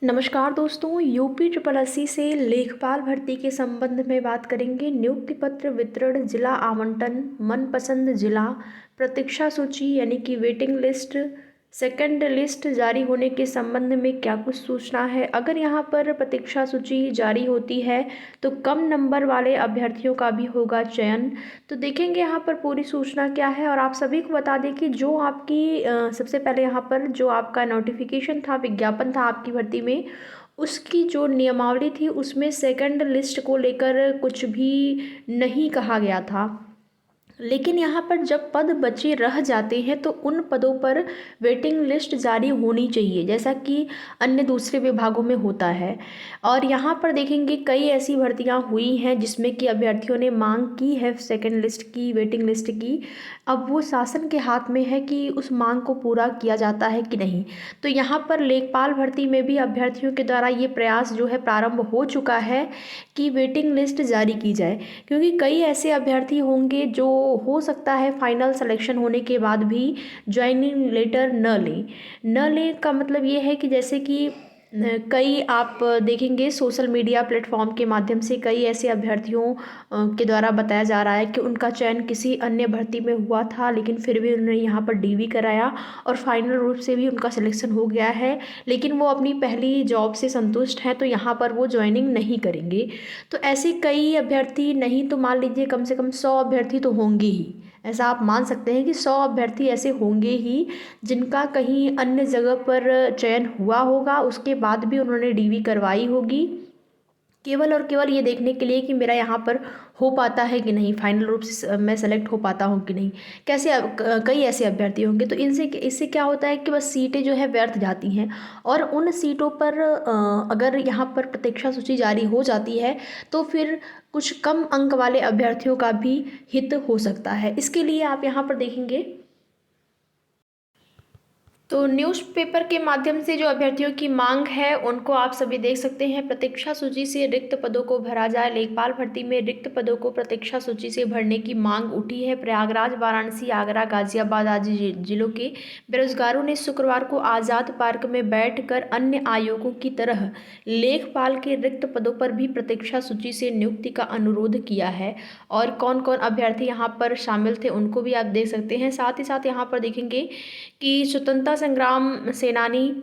नमस्कार दोस्तों, UP triple SC से लेखपाल भर्ती के संबंध में बात करेंगे। नियुक्ति पत्र वितरण, जिला आवंटन, मनपसंद जिला, प्रतीक्षा सूची यानी कि वेटिंग लिस्ट, सेकंड लिस्ट जारी होने के संबंध में क्या कुछ सूचना है। अगर यहाँ पर प्रतीक्षा सूची जारी होती है तो कम नंबर वाले अभ्यर्थियों का भी होगा चयन। तो देखेंगे यहाँ पर पूरी सूचना क्या है। और आप सभी को बता दें कि जो आपकी सबसे पहले यहाँ पर जो आपका नोटिफिकेशन था, विज्ञापन था आपकी भर्ती में, उसकी जो नियमावली थी उसमें सेकंड लिस्ट को लेकर कुछ भी नहीं कहा गया था। लेकिन यहाँ पर जब पद बचे रह जाते हैं तो उन पदों पर वेटिंग लिस्ट जारी होनी चाहिए, जैसा कि अन्य दूसरे विभागों में होता है। और यहाँ पर देखेंगे कई ऐसी भर्तियाँ हुई हैं जिसमें कि अभ्यर्थियों ने मांग की है सेकंड लिस्ट की, वेटिंग लिस्ट की। अब वो शासन के हाथ में है कि उस मांग को पूरा किया जाता है कि नहीं। तो यहाँ पर लेखपाल भर्ती में भी अभ्यर्थियों के द्वारा ये प्रयास जो है प्रारंभ हो चुका है कि वेटिंग लिस्ट जारी की जाए, क्योंकि कई ऐसे अभ्यर्थी होंगे जो हो सकता है फाइनल सिलेक्शन होने के बाद भी ज्वाइनिंग लेटर न लें का मतलब ये है कि जैसे कि कई आप देखेंगे सोशल मीडिया प्लेटफॉर्म के माध्यम से कई ऐसे अभ्यर्थियों के द्वारा बताया जा रहा है कि उनका चयन किसी अन्य भर्ती में हुआ था, लेकिन फिर भी उन्होंने यहाँ पर डीवी कराया और फाइनल रूप से भी उनका सिलेक्शन हो गया है, लेकिन वो अपनी पहली जॉब से संतुष्ट हैं तो यहाँ पर वो ज्वाइनिंग नहीं करेंगे। तो ऐसे कई अभ्यर्थी, नहीं तो मान लीजिए कम से कम 100 अभ्यर्थी तो होंगे ही। ऐसा आप मान सकते हैं कि 100 अभ्यर्थी ऐसे होंगे ही जिनका कहीं अन्य जगह पर चयन हुआ होगा, उसके बाद भी उन्होंने डीवी करवाई होगी, केवल और केवल ये देखने के लिए कि मेरा यहाँ पर हो पाता है कि नहीं, फाइनल रूप से मैं सेलेक्ट हो पाता हूँ कि नहीं। कई ऐसे अभ्यर्थी होंगे तो इनसे इससे क्या होता है कि बस सीटें जो है व्यर्थ जाती हैं। और उन सीटों पर अगर यहाँ पर प्रतीक्षा सूची जारी हो जाती है तो फिर कुछ कम अंक वाले अभ्यर्थियों का भी हित हो सकता है। इसके लिए आप यहाँ पर देखेंगे तो न्यूज़पेपर के माध्यम से जो अभ्यर्थियों की मांग है उनको आप सभी देख सकते हैं। प्रतीक्षा सूची से रिक्त पदों को भरा जाए। लेखपाल भर्ती में रिक्त पदों को प्रतीक्षा सूची से भरने की मांग उठी है। प्रयागराज, वाराणसी, आगरा, गाजियाबाद आदि जिलों के बेरोजगारों ने शुक्रवार को आज़ाद पार्क में बैठकर अन्य आयोगों की तरह लेखपाल के रिक्त पदों पर भी प्रतीक्षा सूची से नियुक्ति का अनुरोध किया है। और कौन कौन अभ्यर्थी यहाँ पर शामिल थे उनको भी आप देख सकते हैं। साथ ही साथ यहाँ पर देखेंगे कि स्वतंत्रता संग्राम सेनानी,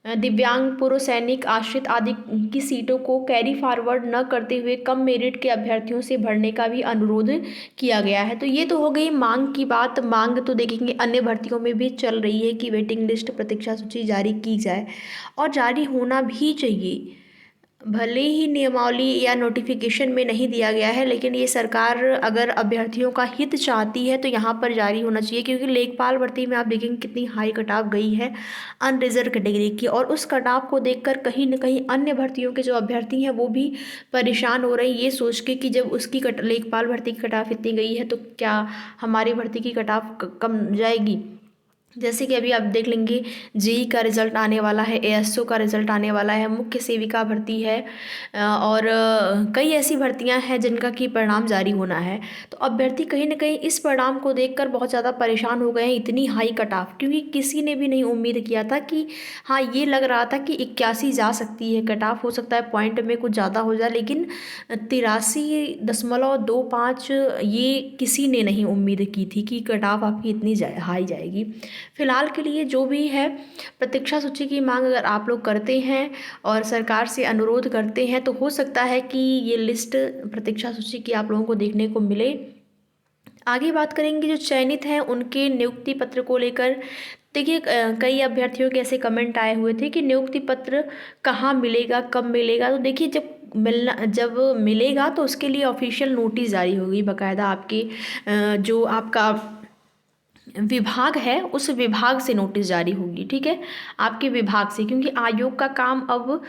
दिव्यांग, पूर्व सैनिक, आश्रित आदि की सीटों को कैरी फॉरवर्ड न करते हुए कम मेरिट के अभ्यर्थियों से भरने का भी अनुरोध किया गया है। तो ये तो हो गई मांग की बात। मांग तो देखेंगे अन्य भर्तियों में भी चल रही है कि वेटिंग लिस्ट, प्रतीक्षा सूची जारी की जाए और जारी होना भी चाहिए। भले ही नियमावली या नोटिफिकेशन में नहीं दिया गया है, लेकिन ये सरकार अगर अभ्यर्थियों का हित चाहती है तो यहाँ पर जारी होना चाहिए, क्योंकि लेखपाल भर्ती में आप देखेंगे कितनी हाई कट ऑफ गई है अनरिजर्व कैटेगरी की। और उस कट ऑफ को देखकर कहीं न कहीं अन्य भर्तियों के जो अभ्यर्थी हैं वो भी परेशान हो रहे हैं, ये सोच के कि जब उसकी लेखपाल भर्ती की कट ऑफ इतनी गई है तो क्या हमारी भर्ती की कट ऑफ कम जाएगी। जैसे कि अभी आप देख लेंगे जेई का रिज़ल्ट आने वाला है, एएसओ का रिज़ल्ट आने वाला है, मुख्य सेविका भर्ती है और कई ऐसी भर्तियां हैं जिनका कि परिणाम जारी होना है। तो अभ्यर्थी कहीं ना कहीं इस परिणाम को देखकर बहुत ज़्यादा परेशान हो गए हैं। इतनी हाई कट ऑफ, क्योंकि किसी ने भी नहीं उम्मीद किया था कि हाँ, ये लग रहा था कि 81 जा सकती है कट ऑफ, हो सकता है पॉइंट में कुछ ज़्यादा हो जाए, लेकिन 83.25 ये किसी ने नहीं उम्मीद की थी कि कट ऑफ आपकी इतनी हाई जाएगी। फिलहाल के लिए जो भी है प्रतीक्षा सूची की मांग अगर आप लोग करते हैं और सरकार से अनुरोध करते हैं तो हो सकता है कि ये लिस्ट प्रतीक्षा सूची की आप लोगों को देखने को मिले। आगे बात करेंगे जो चयनित हैं उनके नियुक्ति पत्र को लेकर। देखिए कई अभ्यर्थियों के ऐसे कमेंट आए हुए थे कि नियुक्ति पत्र कहाँ मिलेगा, कब मिलेगा। तो देखिए जब मिलेगा तो उसके लिए ऑफिशियल नोटिस जारी होगी बाकायदा। आपके जो आपका विभाग है उस विभाग से नोटिस जारी होगी, ठीक है, आपके विभाग से, क्योंकि आयोग का काम अब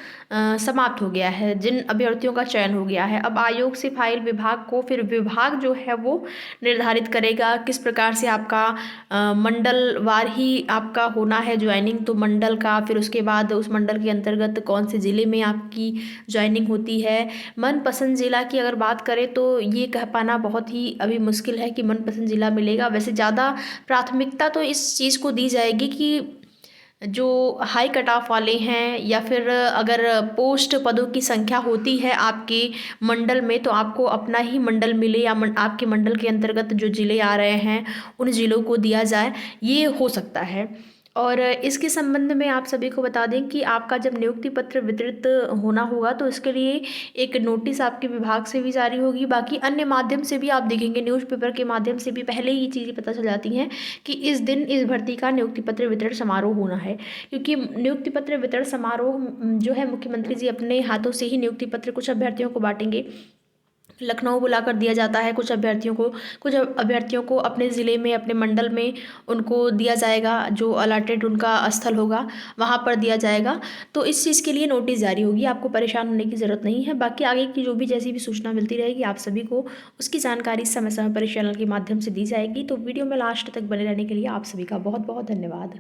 समाप्त हो गया है। जिन अभ्यर्थियों का चयन हो गया है अब आयोग से फाइल विभाग को, फिर विभाग जो है वो निर्धारित करेगा किस प्रकार से आपका मंडलवार ही आपका होना है ज्वाइनिंग। तो मंडल का, फिर उसके बाद उस मंडल के अंतर्गत कौन से ज़िले में आपकी ज्वाइनिंग होती है। मनपसंद ज़िला की अगर बात करें तो ये कह पाना बहुत ही अभी मुश्किल है कि मनपसंद ज़िला मिलेगा। वैसे ज़्यादा प्राथमिकता तो इस चीज़ को दी जाएगी कि जो हाई कट ऑफ वाले हैं या फिर अगर पोस्ट पदों की संख्या होती है आपके मंडल में, तो आपको अपना ही मंडल मिले या आपके मंडल के अंतर्गत जो ज़िले आ रहे हैं उन ज़िलों को दिया जाए, ये हो सकता है। और इसके संबंध में आप सभी को बता दें कि आपका जब नियुक्ति पत्र वितरित होना होगा तो इसके लिए एक नोटिस आपके विभाग से भी जारी होगी। बाकी अन्य माध्यम से भी आप देखेंगे, न्यूज़पेपर के माध्यम से भी पहले ही चीज़ें पता चल जाती हैं कि इस दिन इस भर्ती का नियुक्ति पत्र वितरण समारोह होना है। क्योंकि नियुक्ति पत्र वितरण समारोह जो है मुख्यमंत्री जी अपने हाथों से ही नियुक्ति पत्र कुछ अभ्यर्थियों को बांटेंगे। लखनऊ बुलाकर दिया जाता है कुछ अभ्यर्थियों को अपने ज़िले में, अपने मंडल में उनको दिया जाएगा, जो अलॉटेड उनका स्थल होगा वहाँ पर दिया जाएगा। तो इस चीज़ के लिए नोटिस जारी होगी, आपको परेशान होने की ज़रूरत नहीं है। बाकी आगे की जो भी जैसी भी सूचना मिलती रहेगी आप सभी को उसकी जानकारी समय समय पर इस चैनल के माध्यम से दी जाएगी। तो वीडियो में लास्ट तक बने रहने के लिए आप सभी का बहुत बहुत धन्यवाद।